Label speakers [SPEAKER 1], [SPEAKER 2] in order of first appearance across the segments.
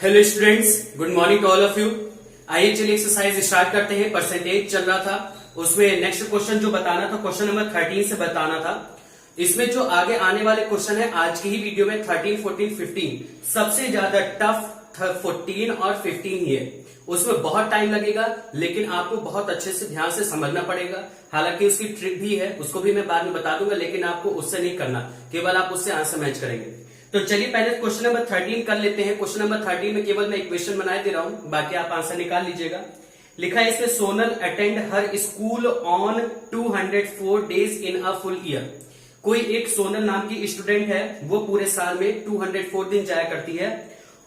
[SPEAKER 1] Hello students, good morning to all of you. आइए चलिए exercise start करते हैं। परसेंटेज चल रहा था, उसमें नेक्स्ट क्वेश्चन जो बताना था क्वेश्चन नंबर 13 से बताना था। इसमें जो आगे आने वाले क्वेश्चन है आज की ही वीडियो में 13, 14, 15 सबसे ज्यादा टफ 14 और 15 ही है। उसमें बहुत टाइम लगेगा लेकिन आपको बहुत अच्छे से ध्यान से समझना पड़ेगा। हालांकि उसकी ट्रिक भी है, उसको भी मैं बाद में बता दूंगा, लेकिन आपको उससे नहीं करना, केवल आप उससे आंसर मैच करेंगे। तो चलिए पहले क्वेश्चन नंबर 13 कर लेते हैं। क्वेश्चन नंबर 13 में केवल मैं इक्वेशन बना दे रहा हूं, बाकी आप आंसर निकाल लीजिएगा। लिखा है इसमें Sonal attend her school on 204 days in a full year. कोई एक सोनल नाम की स्टूडेंट है, वो पूरे साल में 204 दिन जाया करती है।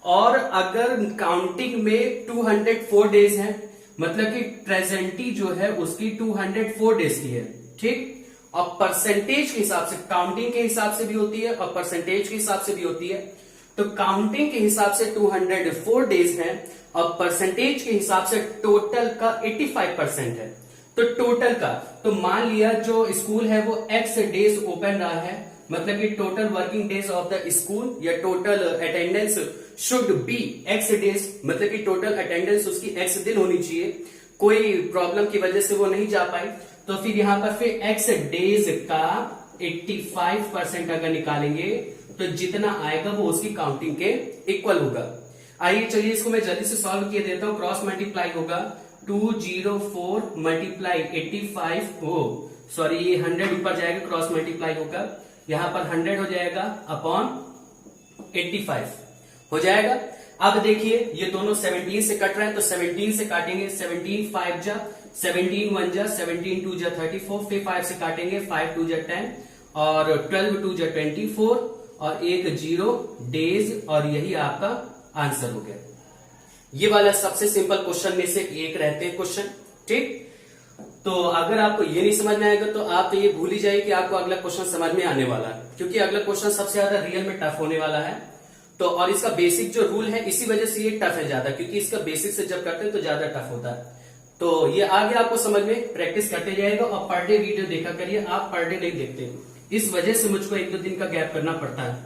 [SPEAKER 1] और अगर काउंटिंग में 204 डेज है, मतलब कि प्रेजेंटी जो है उसकी 204 डेज की है, ठीक। और परसेंटेज के हिसाब से, काउंटिंग के हिसाब से भी होती है और परसेंटेज के हिसाब से भी होती है। तो काउंटिंग के हिसाब से 204 डेज है और परसेंटेज के हिसाब से टोटल का 85% है। तो टोटल का, तो मान लिया जो स्कूल है वो x डेज ओपन रहा है, मतलब कि total working days of the school या total attendance should be x days, मतलब कि टोटल अटेंडेंस उसकी x दिन होनी चाहिए। कोई प्रॉब्लम की वजह से वो नहीं जा पाई, तो फिर यहां पर फिर x डेज का 85% अगर निकालेंगे तो जितना आएगा वो उसकी काउंटिंग के इक्वल होगा। आइए चलिए इसको मैं जल्दी से सॉल्व किए देता हूं। क्रॉस मल्टीप्लाई होगा 204 मल्टीप्लाई 85, सॉरी ये 100 ऊपर जाएगा, क्रॉस मल्टीप्लाई होगा, यहां पर 100 हो जाएगा अपॉन 85 हो जाएगा। अब देखिए ये दोनों 17 से कट रहे हैं, तो 17 से काटेंगे, 17 5 जा, 17 1 जा, 17 2 जा 34, फिर 5 से काटेंगे, 5 2 जा 10 और 12 2 जा 24 और एक 0 डेज, और यही आपका आंसर हो गया। ये वाला सबसे सिंपल क्वेश्चन में से एक रहते हैं क्वेश्चन, ठीक। तो अगर आपको ये नहीं समझ में आएगा तो आप तो ये भूल ही जाइए कि आपको अगला क्वेश्चन समझ में आने वाला है, क्योंकि अगला क्वेश्चन सबसे ज्यादा रियल में टफ होने वाला है। तो और इसका बेसिक जो रूल है, इसी वजह से ये टफ है ज्यादा, क्योंकि इसका बेसिक से जब करते हैं तो ज्यादा टफ होता है। तो ये आगे आपको समझ में, प्रैक्टिस करते जाएगा और पर डे वीडियो देखा करिए। आप पर डे नहीं देखते, इस वजह से मुझको 1-2 दिन का गैप करना पड़ता है।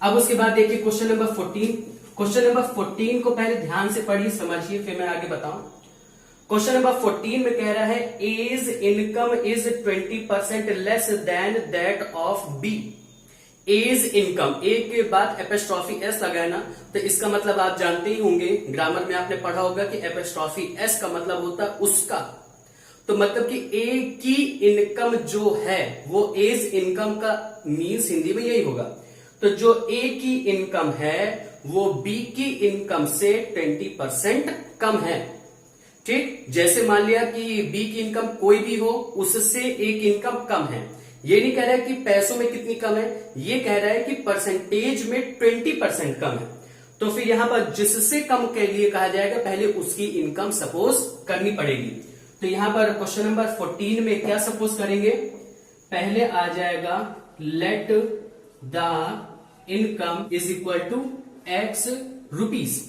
[SPEAKER 1] अब उसके बाद देखिए क्वेश्चन नंबर 14। क्वेश्चन नंबर 14 को पहले ध्यान से पढ़िए, समझिए, फिर मैं आगे बताऊं। क्वेश्चन नंबर 14 में कह रहा है as income is 20% less than that of B. As income, एक के बाद एपोस्ट्रोफी एस लगाना, तो इसका मतलब आप जानते ही होंगे, ग्रामर में आपने पढ़ा होगा कि एपोस्ट्रोफी एस का मतलब होता है उसका। तो मतलब कि ए की इनकम जो है वो एज इनकम का मीन्स हिंदी में यही होगा। तो जो ए की इनकम है वो बी की इनकम से 20% कम है, ठीक। जैसे मान लिया कि बी की इनकम कोई भी हो, उससे ए की इनकम कम है। ये नहीं कह रहा है कि पैसों में कितनी कम है, ये कह रहा है कि परसेंटेज में 20% कम है। तो फिर यहां पर जिससे कम के लिए कहा जाएगा, पहले उसकी इनकम सपोज करनी पड़ेगी। तो यहां पर क्वेश्चन नंबर 14 में क्या सपोज करेंगे, पहले आ जाएगा let the income is equal to x rupees.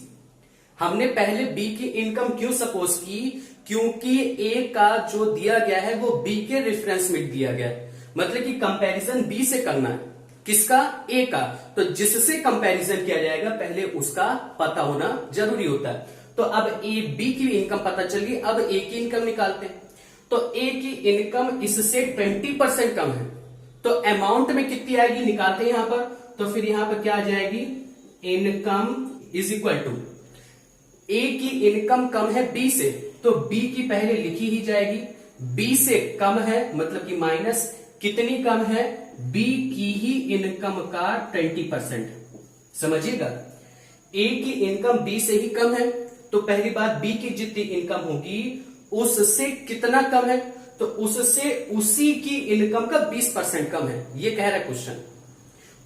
[SPEAKER 1] हमने पहले बी की इनकम क्यों सपोज की, क्योंकि ए का जो दिया गया है वो बी के रेफरेंस में दिया गया है, मतलब कि कंपैरिजन बी से करना है। किसका? ए का। तो जिससे कंपैरिजन किया जाएगा पहले उसका पता होना जरूरी होता है। तो अब ए बी की इनकम पता चल गई, अब ए की इनकम निकालते हैं। तो ए की इनकम इससे 20% कम है, तो अमाउंट में कितनी आएगी निकालते हैं यहां पर। तो फिर यहां पर क्या आ जाएगी, इनकम इज इक्वल टू, ए की इनकम कम है बी से, तो बी की पहले लिखी ही जाएगी, बी से कम है मतलब कि माइनस, कितनी कम है, बी की ही इनकम का 20%। समझिएगा, ए की इनकम बी से ही कम है, तो पहली बात बी की जितनी इनकम होगी उससे कितना कम है, तो उससे उसी की इनकम का 20% कम है, ये कह रहा है क्वेश्चन।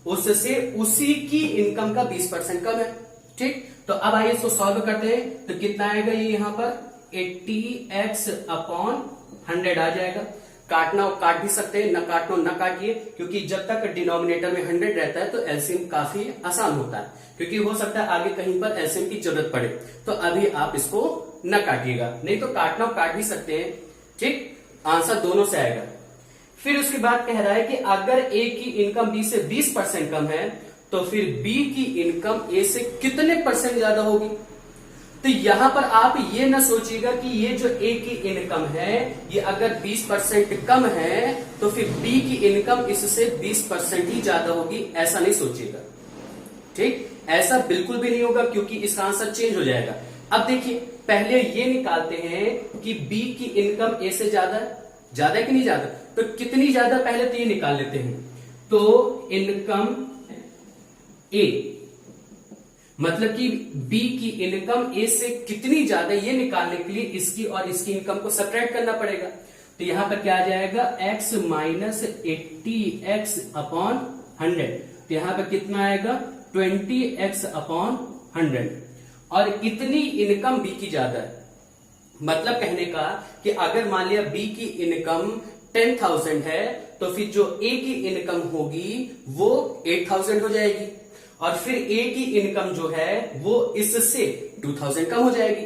[SPEAKER 1] उससे उसी की इनकम का 20% कम है, ठीक। तो अब आइए इसको सॉल्व करते हैं। तो कितना आएगा ये यहां पर 80x अपॉन 100 आ जाएगा। काटना हो काट भी सकते हैं, न काटना हो न काटिए, क्योंकि जब तक डिनोमिनेटर में 100 रहता है तो एलसीएम काफी आसान होता है, क्योंकि हो सकता है आगे कहीं पर एलसीएम की जरूरत पड़े। तो अभी आप इसको न काटिएगा, नहीं तो काटना हो काट भी सकते हैं, ठीक। आंसर दोनों से आएगा। फिर उसके बाद कह रहा है कि अगर ए की इनकम बी से 20% कम है तो फिर बी की इनकम ए से कितने परसेंट ज्यादा होगी। तो यहां पर आप ये ना सोचिएगा कि ये जो ए की इनकम है ये अगर 20% कम है तो फिर बी की इनकम इससे 20% ही ज्यादा होगी, ऐसा नहीं सोचिएगा। ठीक, ऐसा बिल्कुल भी नहीं होगा क्योंकि इसका आंसर चेंज हो जाएगा। अब देखिए, पहले ये निकालते हैं कि बी की इनकम ए से ज्यादा है, ज्यादा है कि नहीं ज्यादा, तो कितनी ज्यादा पहले तो ये निकाल लेते हैं। तो इनकम ए मतलब कि बी की इनकम ए से कितनी ज्यादा, ये निकालने के लिए इसकी और इसकी इनकम को सब्ट्रैक्ट करना पड़ेगा। तो यहां पर क्या आ जाएगा, x माइनस 80x अपॉन 100। तो यहां पर कितना आएगा, 20x अपॉन 100। और इतनी इनकम बी की ज्यादा है, मतलब कहने का कि अगर मान लिया बी की इनकम 10,000 है तो फिर जो ए की इनकम होगी वो 8,000 हो जाएगी, और फिर ए की इनकम जो है वो इससे 2,000 कम हो जाएगी।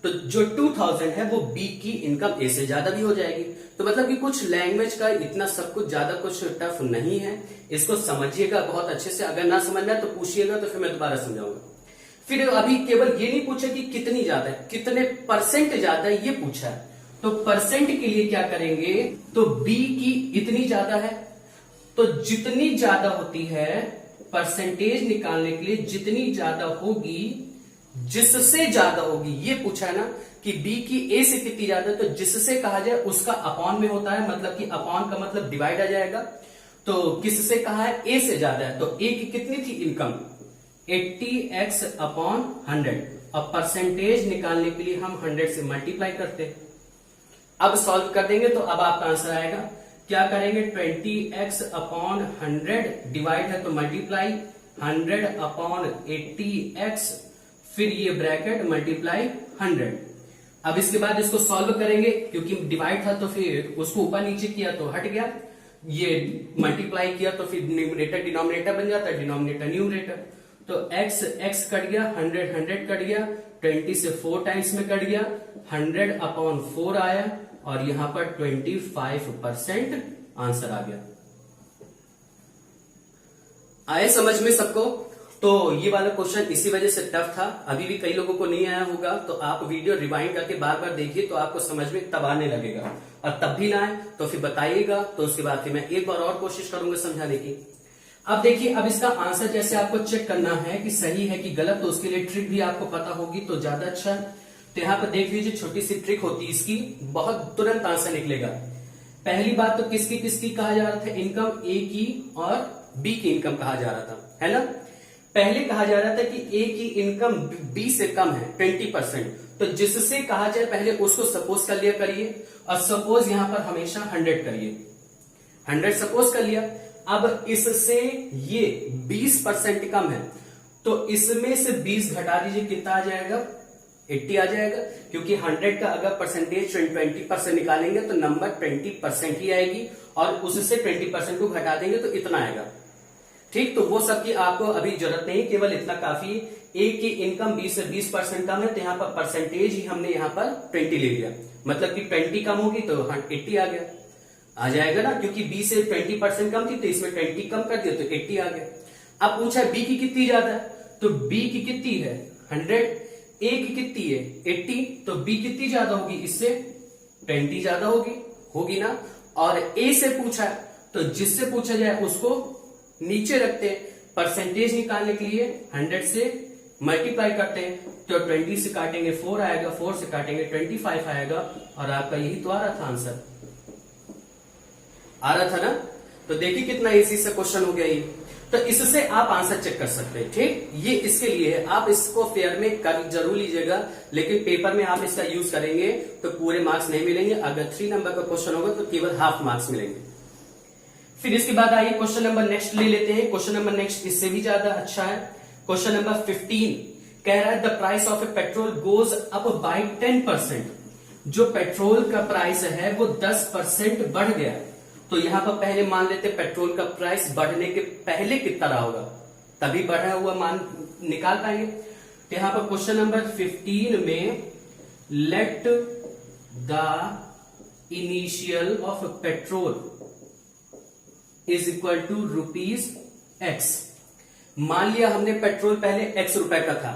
[SPEAKER 1] तो जो 2,000 है वो बी की इनकम ए से ज्यादा भी हो जाएगी। तो मतलब कि कुछ लैंग्वेज का इतना सब कुछ ज्यादा कुछ टफ नहीं है, इसको समझिएगा बहुत अच्छे से। अगर ना समझ में आए तो पूछिएगा, तो फिर मैं दोबारा समझाऊंगा। फिर अभी केवल ये नहीं पूछा कि कितनी ज्यादा है, कितने परसेंट ज्यादा है ये पूछा है। तो परसेंट के लिए क्या करेंगे, तो बी की इतनी ज्यादा है, तो जितनी ज्यादा होती है परसेंटेज निकालने के लिए जितनी ज्यादा होगी, जिससे ज्यादा होगी, ये पूछा है ना कि बी की ए से कितनी ज्यादा, तो जिससे कहा जाए उसका अपॉन में होता है, मतलब कि अपॉन का मतलब डिवाइड आ जाएगा। तो किससे कहा है, ए से ज्यादा है, तो ए की कितनी थी इनकम, 80x अपॉन 100। अब परसेंटेज निकालने के लिए हम 100 से मल्टीप्लाई करते हैं। अब सॉल्व कर देंगे तो अब आपका आंसर आएगा, क्या करेंगे, 20x अपॉन 100 डिवाइड है तो मल्टीप्लाई 100 अपॉन 80x, फिर ये ब्रैकेट मल्टीप्लाई 100। अब इसके बाद इसको सॉल्व करेंगे, क्योंकि डिवाइड था तो फिर उसको ऊपर नीचे किया तो हट गया, ये मल्टीप्लाई किया तो फिर न्यूमरेटर डिनोमिनेटर बन जाता है, डिनोमिनेटर न्यूमरेटर। तो x x कट गया, 100 100 कट गया, 20 से 4 टाइम्स में कट गया, 100 अपॉन 4 आया, और यहां पर 25% आंसर आ गया। आए समझ में सबको। तो ये वाला क्वेश्चन इसी वजह से टफ था, अभी भी कई लोगों को नहीं आया होगा, तो आप वीडियो रिवाइंड करके बार बार देखिए तो आपको समझ में तब आने लगेगा, और तब भी ना आए तो फिर बताइएगा, तो उसके बाद फिर मैं एक बार और कोशिश करूंगा समझाने की। अब देखिए, अब इसका आंसर जैसे आपको चेक करना है कि सही है कि गलत, तो उसके लिए ट्रिक भी आपको पता होगी तो ज्यादा अच्छा है। तो यहां पर देख लीजिए, छोटी सी ट्रिक होती है इसकी, बहुत तुरंत आंसर निकलेगा। पहली बात तो किसकी किसकी कहा जा रहा था, इनकम ए की और बी की इनकम कहा जा रहा था, है ना। पहले कहा जा रहा था कि ए की इनकम बी से कम है 20%, तो जिससे कहा जाए पहले उसको सपोज कर लिया करिए, और सपोज यहां पर हमेशा 100 करिए, 100 सपोज कर लिया। अब इससे ये 20% कम है, तो इसमें से 20 घटा दीजिए, कितना आ जाएगा, 80 आ जाएगा, क्योंकि 100 का अगर परसेंटेज 20% निकालेंगे तो नंबर 20% ही आएगी, और उससे 20% को घटा देंगे तो इतना आएगा। ठीक, तो वो सब की आपको अभी जरूरत नहीं, केवल इतना काफी। ए की इनकम 20 से 20% कम है, तो यहाँ पर परसेंटेज ही हमने यहाँ पर 20 ले लिया, मतलब कि 20 कम होगी तो 80 आ गया, आ जाएगा ना, क्योंकि बी से 20% कम थी तो इसमें 20 कम कर दिया तो 80 आ गया। अब पूछा बी की कितनी ज्यादा है, तो बी की कितनी है 100, ए की कितनी है 80, तो बी कितनी ज्यादा होगी, इससे 20 ज्यादा होगी ना। और ए से पूछा तो जिससे पूछा जाए उसको नीचे रखते हैं, परसेंटेज निकालने के लिए 100 से मल्टीप्लाई करते हैं, तो 20 से काटेंगे 4 आएगा, 4 से काटेंगे 25 आएगा, और आपका यही तो आ रहा था आंसर, आ रहा था ना। तो देखिए कितना इजी सा क्वेश्चन हो गया ये। तो इससे आप आंसर चेक कर सकते हैं। ठीक, ये इसके लिए है, आप इसको फेयर में कर जरूर लीजिएगा, लेकिन पेपर में आप इसका यूज करेंगे तो पूरे मार्क्स नहीं मिलेंगे। अगर 3 नंबर का क्वेश्चन होगा तो केवल हाफ मार्क्स मिलेंगे। फिर इसके बाद आइए क्वेश्चन नंबर नेक्स्ट ले लेते हैं। क्वेश्चन नंबर नेक्स्ट इससे भी ज्यादा अच्छा है। क्वेश्चन नंबर 15 कह रहा है the price of A petrol goes up by 10%। जो पेट्रोल का प्राइस है वो 10% बढ़ गया। तो यहां पर पहले मान लेते पेट्रोल का प्राइस बढ़ने के पहले कितना रहा होगा, तभी बढ़ा हुआ मान निकाल पाएंगे। तो यहां पर क्वेश्चन नंबर 15 में let the initial of petrol is equal to ₹X। मान लिया हमने पेट्रोल पहले x रुपए का था,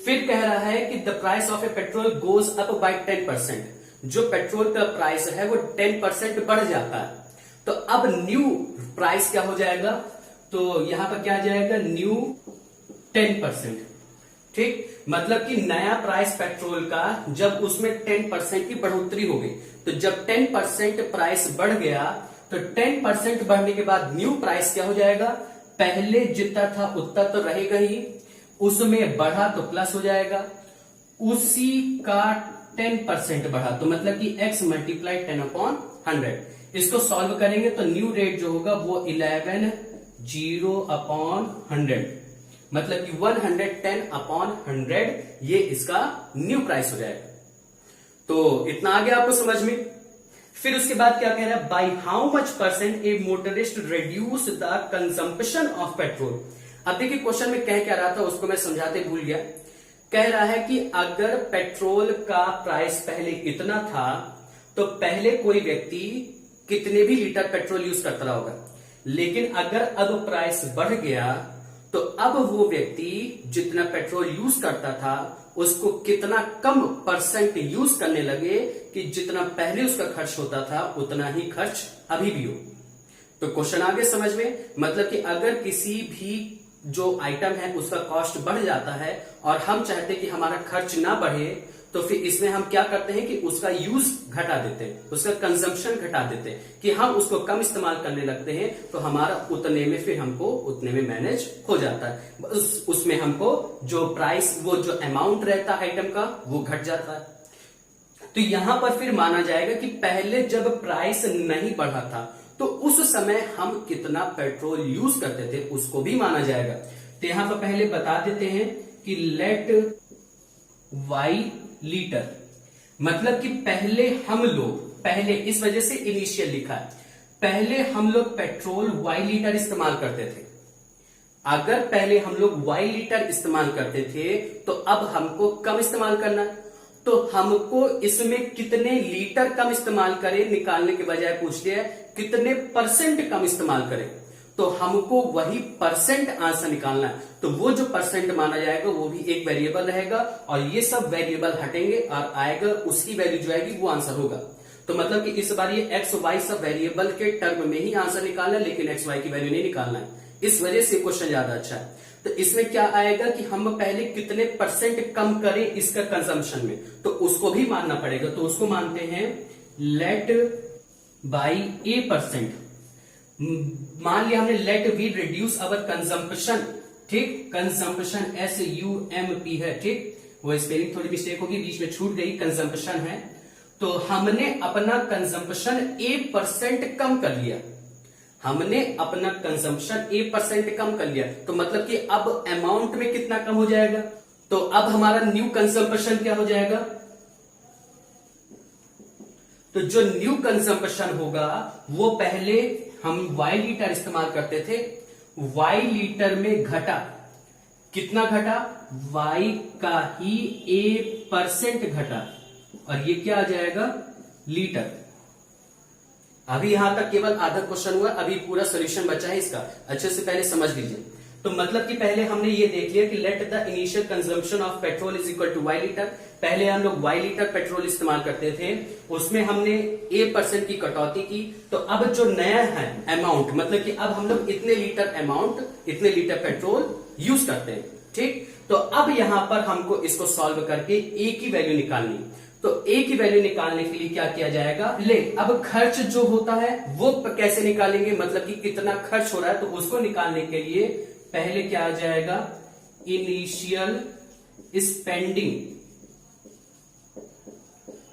[SPEAKER 1] फिर कह रहा है कि the price of A petrol goes up by 10%। जो पेट्रोल का प्राइस है वो 10% बढ़ जाता है। तो अब न्यू प्राइस क्या हो जाएगा, तो यहां पर क्या आ जाएगा, न्यू 10%। ठीक, मतलब कि नया प्राइस पेट्रोल का जब उसमें 10% की बढ़ोतरी हो गई, तो जब 10% प्राइस बढ़ गया तो 10% बढ़ने के बाद न्यू प्राइस क्या हो जाएगा, पहले जितना था उतना तो रहेगा ही, उसमें बढ़ा तो प्लस हो जाएगा, उसी का 10% बढ़ा तो मतलब कि x मल्टीप्लाई 10/100। इसको सॉल्व करेंगे तो न्यू रेट जो होगा वो 11 0/100, मतलब कि 110/100 ये इसका न्यू प्राइस हो जाएगा। तो इतना आ गया आपको समझ में। फिर उसके बाद क्या कह रहा है, by how much percent A motorist reduce the consumption of petrol. अब देखिए क्वेश्चन में कह क्या रहा था, उसको मैं समझाते भूल गया। कह रहा है कि अगर पेट्रोल का प्राइस पहले इतना था तो पहले कोई व्यक्ति कितने भी लीटर पेट्रोल यूज करता रहा होगा, लेकिन अगर अब प्राइस बढ़ गया तो अब वो व्यक्ति जितना पेट्रोल यूज करता था उसको कितना कम परसेंट यूज करने लगे कि जितना पहले उसका खर्च होता था उतना ही खर्च अभी भी हो। तो क्वेश्चन आगे समझ में, मतलब कि अगर किसी भी जो आइटम है उसका कॉस्ट बढ़ जाता है और हम चाहते कि हमारा खर्च ना बढ़े, तो फिर इसमें हम क्या करते हैं कि उसका यूज घटा देते हैं, उसका कंजम्पशन घटा देते हैं, कि हम उसको कम इस्तेमाल करने लगते हैं, तो हमारा उतने में फिर हमको उतने में मैनेज हो जाता है। उसमें हमको जो प्राइस, वो जो अमाउंट रहता है आइटम का वो घट जाता है। तो यहां पर फिर माना जाएगा कि पहले जब प्राइस नहीं बढ़ा था तो उस समय हम कितना पेट्रोल यूज करते थे उसको भी माना जाएगा। तो यहां पर पहले बता देते हैं कि लेट y लीटर, मतलब कि पहले हम लोग, पहले इस वजह से इनिशियल लिखा है, पहले हम लोग पेट्रोल y लीटर इस्तेमाल करते थे। अगर पहले हम लोग y लीटर इस्तेमाल करते थे तो अब हमको कम इस्तेमाल करना है, तो हमको इसमें कितने लीटर कम इस्तेमाल करें निकालने के बजाय पूछ लिया कितने परसेंट कम इस्तेमाल करें, तो हमको वही परसेंट आंसर निकालना है। तो वो जो परसेंट माना जाएगा वो भी एक वेरिएबल रहेगा और ये सब वेरिएबल हटेंगे और आएगा उसकी वैल्यू जो आएगी वो आंसर होगा। तो मतलब कि इस बार ये एक्स वाई सब वेरिएबल के टर्म में ही आंसर निकालना है, लेकिन एक्स वाई की वैल्यू नहीं निकालना है। इस वजह से क्वेश्चन ज्यादा अच्छा है। तो इसमें क्या आएगा कि हम पहले कितने परसेंट कम करें इसका कंजम्पशन में, तो उसको भी मानना पड़ेगा। तो उसको मानते हैं लेट बाई ए परसेंट। मान लिया हमने let we reduce our consumption, ठीक, कंजम्पशन SUMP है, ठीक, वो स्पेलिंग थोड़ी मिस्टेक होगी, बीच में छूट गई, कंजम्पशन है। तो हमने अपना कंजम्पशन A% कम कर लिया, हमने अपना कंजम्पशन A% कम कर लिया, तो मतलब कि अब अमाउंट में कितना कम हो जाएगा, तो अब हमारा न्यू कंजम्पशन क्या हो जाएगा, तो जो न्यू कंजम्पशन होगा वो पहले हम y लीटर इस्तेमाल करते थे, y लीटर में घटा, कितना घटा, y का ही A% घटा, और ये क्या आ जाएगा, लीटर। अभी यहां तक केवल आधा क्वेश्चन हुआ, अभी पूरा सोल्यूशन बचा है इसका, अच्छे से पहले समझ लीजिए। तो मतलब कि पहले हमने ये देख लिया कि let the initial consumption of petrol is equal to y litre. पहले हम लोग y लीटर पेट्रोल इस्तेमाल करते थे, उसमें हमने A% की कटौती की। तो अब जो नया है अमाउंट, मतलब कि अब हम लोग इतने लीटर अमाउंट, इतने लीटर पेट्रोल यूज करते हैं, ठीक। तो अब यहां पर हमको इसको सॉल्व करके A की वैल्यू निकालनी। तो A की वैल्यू निकालने के लिए क्या किया जाएगा, ले अब खर्च जो होता है वो कैसे निकालेंगे, मतलब कि कितना खर्च हो रहा है, तो उसको निकालने के लिए पहले क्या आ जाएगा, इनिशियल स्पेंडिंग,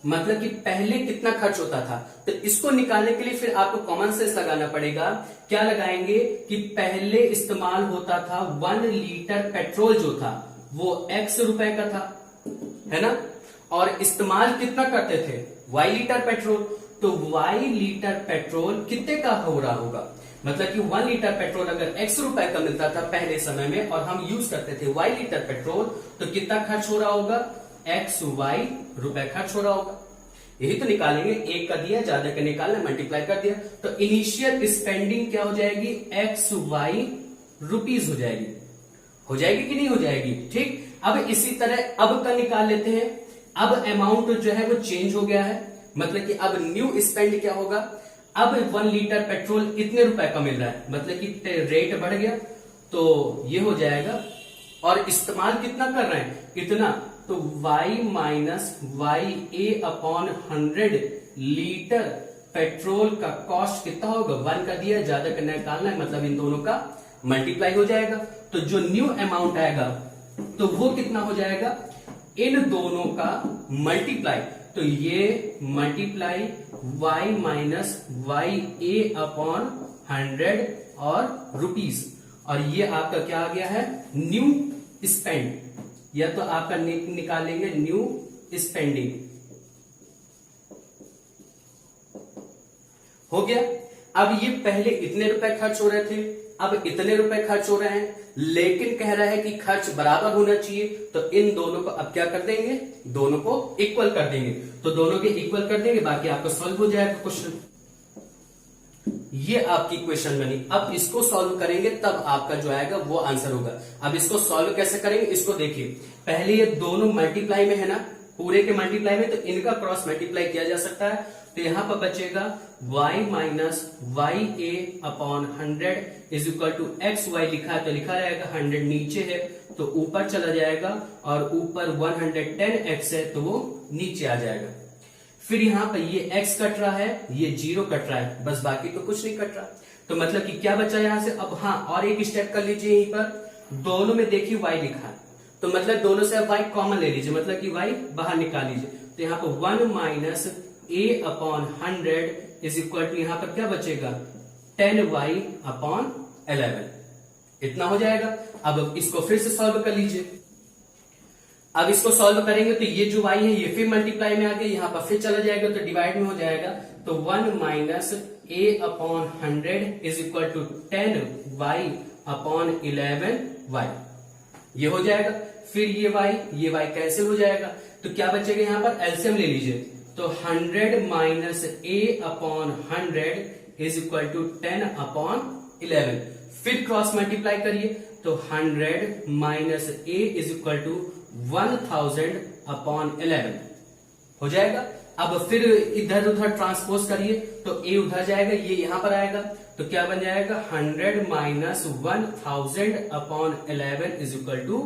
[SPEAKER 1] मतलब कि पहले कितना खर्च होता था। तो इसको निकालने के लिए फिर आपको कॉमन सेंस लगाना पड़ेगा। क्या लगाएंगे कि पहले इस्तेमाल होता था 1 लीटर पेट्रोल जो था वो x रुपए का था, है ना, और इस्तेमाल कितना करते थे, y लीटर पेट्रोल। तो y लीटर पेट्रोल कितने का हो रहा होगा, मतलब कि 1 लीटर पेट्रोल अगर x रुपए का मिलता था पहले समय में और हम यूज करते थे y लीटर पेट्रोल, तो कितना खर्च हो रहा होगा, XY रुपए खर्च हो रहा होगा। यही तो निकालेंगे, एक का दिया, ज्यादा का निकालना, मल्टीप्लाई कर दिया, तो इनिशियल स्पेंडिंग क्या हो जाएगी, XY रुपीज हो जाएगी कि नहीं हो जाएगी। ठीक, अब इसी तरह अब का निकाल लेते हैं। अब अमाउंट जो है वो चेंज हो गया है, मतलब कि अब न्यू स्पेंड क्या होगा, अब 1 लीटर पेट्रोल इतने रुपए का मिल रहा है, मतलब कि रेट बढ़ गया तो ये हो जाएगा। और इस्तेमाल कितना कर रहे हैं, इतना, तो y minus Y A upon 100 litre petrol का कॉस्ट कितना होगा, 1 का दिया, ज्यादा करना निकालना है, मतलब इन दोनों का मल्टीप्लाई हो जाएगा। तो जो न्यू अमाउंट आएगा तो वो कितना हो जाएगा, इन दोनों का मल्टीप्लाई, तो ये multiply y minus Y A upon 100 और रुपीस, और ये आपका क्या आ गया है, न्यू स्पेंड, या तो आपका निकालेंगे न्यू स्पेंडिंग। हो गया। अब ये पहले इतने रुपए खर्च हो रहे थे, अब इतने रुपए खर्च हो रहे हैं, लेकिन कह रहा है कि खर्च बराबर होना चाहिए, तो इन दोनों को अब क्या कर देंगे, दोनों को इक्वल कर देंगे। तो दोनों के इक्वल कर देंगे, बाकी आपका सॉल्व हो जाएगा क्वेश्चन। ये आपकी क्वेश्चन बनी। अब इसको सॉल्व करेंगे तब आपका जो आएगा वो आंसर होगा। अब इसको सॉल्व कैसे करेंगे, इसको देखिए। पहले ये दोनों मल्टीप्लाई में है ना, पूरे के मल्टीप्लाई में, तो इनका क्रॉस मल्टीप्लाई किया जा सकता है। तो यहां पर बचेगा y minus Y A upon 100 is equal to X Y, लिखा है तो लिखा रहेगा, 100 नीचे है तो ऊपर चला जाएगा, और ऊपर 110x है तो वो नीचे आ जाएगा। फिर यहां पर ये x कट रहा है, ये 0 कट रहा है, बस बाकी तो कुछ नहीं कट रहा। तो मतलब कि क्या बचा यहां से। अब हाँ, और एक स्टेप कर लीजिए, यहीं पर दोनों में देखिए y लिखा है, तो मतलब दोनों से y कॉमन ले लीजिए, मतलब कि y बाहर निकाल लीजिए। तो यहाँ पर 1 minus A upon 100 is equal to, यहां पर क्या बचेगा, 10y अपॉन 11, इतना हो जाएगा। अब इसको फिर से सॉल्व कर लीजिए। अब इसको सॉल्व करेंगे तो ये जो y है ये फिर मल्टीप्लाई में आ गया, यहां पर फिर चला जाएगा तो डिवाइड में हो जाएगा। तो 1 minus A upon 100 is equal to 10y upon 11y, ये हो जाएगा। फिर ये y कैंसिल हो जाएगा, तो क्या बचेगा, यहां पर एलसीएम ले लीजिए। तो 100 minus A upon 100 is equal to 10 upon 11, फिर क्रॉस मल्टीप्लाई करिए, तो 100 minus A is equal to 1000 upon 11 हो जाएगा। अब फिर इधर उधर ट्रांसपोज करिए, तो ए उधर जाएगा, ये यहां पर आएगा, तो क्या बन जाएगा, 100 minus 1000 upon 11 is equal to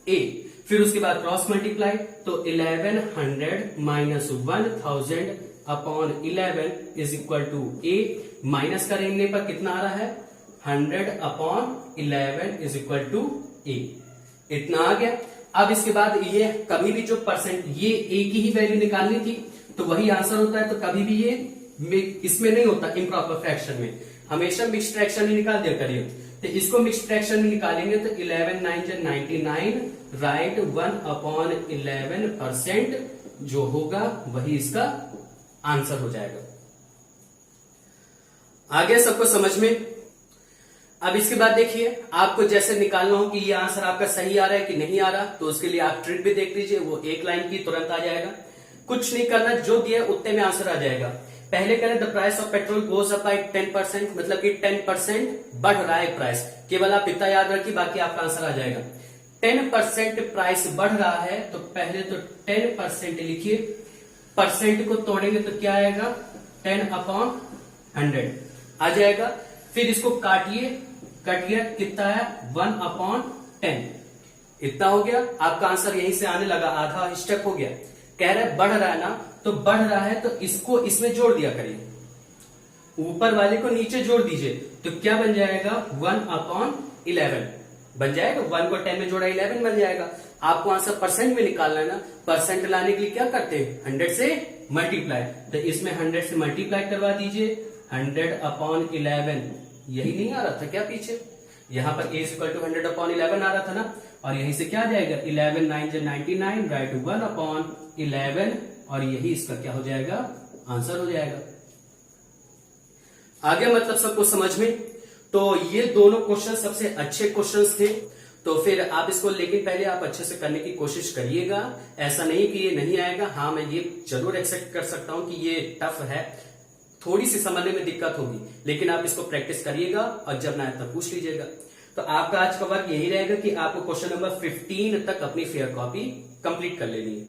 [SPEAKER 1] a. फिर उसके बाद क्रॉस मल्टीप्लाई, तो 1100 minus 1000 upon 11 is equal to a. Minus करने पर कितना आ रहा है, 100 upon 11 is equal to a, इतना आ गया। अब इसके बाद ये कभी भी जो परसेंट, ये ए की ही वैल्यू निकालनी थी तो वही आंसर होता है, तो कभी भी ये इसमें नहीं होता, इम्प्रॉपर फ्रैक्शन में हमेशा मिक्स्ड फ्रैक्शन ही निकाल दिया करिए। तो इसको मिक्स्ड फ्रैक्शन में निकालेंगे तो 11 9 99, राइट, 1 अपॉन 11% जो होगा वही इसका आंसर हो जाएगा। आगे सबको समझ में। अब इसके बाद देखिए, आपको जैसे निकालना हो कि ये आंसर आपका सही आ रहा है कि नहीं आ रहा, तो उसके लिए आप ट्रिक भी देख लीजिए, वो एक लाइन की तुरंत आ जाएगा। कुछ नहीं करना, जो दिया उतने में आंसर आ जाएगा। पहले करें, the price of petrol goes up by 10%, मतलब कि 10% बढ़ रहा है प्राइस, केवल आप इतना याद रखिए, बाकी आपका आंसर आ जाएगा। 10% प्राइस बढ़ रहा है, तो पहले तो 10% लिखिए, परसेंट को तोड़ेंगे तो क्या आएगा, 10 अपॉन 100 आ जाएगा। फिर इसको काटिए, कट गया, कितना है, 1 अपॉन 10, इतना हो गया। आपका आंसर यहीं से आने लगा, आधा स्टेप हो गया। कह रहे बढ़ रहा है ना, तो बढ़ रहा है तो इसको इसमें जोड़ दिया करिए, ऊपर वाले को नीचे जोड़ दीजिए, तो क्या बन जाएगा, 1 अपॉन 11 बन जाएगा। 1 को 10 में जोड़ा 11 बन जाएगा। आपको आंसर परसेंट में निकालना है ना, परसेंट लाने के लिए क्या करते हैं, 100 से मल्टीप्लाई, तो इसमें 100 से मल्टीप्लाई करवा दीजिए। 100 अपॉन 11, यही नहीं आ रहा था क्या पीछे, यहां पर a इक्वल टू 100 अपॉन 11 आ रहा था ना, और यहीं से क्या आ जाएगा, 11 9 99, राइट, 1 अपॉन 11, और यही इसका क्या हो जाएगा, आंसर हो जाएगा। आगे मतलब सबको समझ में। तो ये दोनों क्वेश्चन सबसे अच्छे क्वेश्चंस थे, तो फिर आप इसको, लेकिन पहले आप अच्छे से करने की कोशिश करिएगा। ऐसा नहीं कि ये नहीं आएगा, हाँ मैं ये जरूर एक्सेप्ट कर सकता हूं कि ये टफ है, थोड़ी सी समझने में दिक्कत होगी, लेकिन आप इसको प्रैक्टिस करिएगा और जब ना आए तब पूछ लीजिएगा। तो आपका आज का वर्क यही रहेगा कि आपको क्वेश्चन नंबर 15 तक अपनी फेयर कॉपी कंप्लीट कर लेनी है।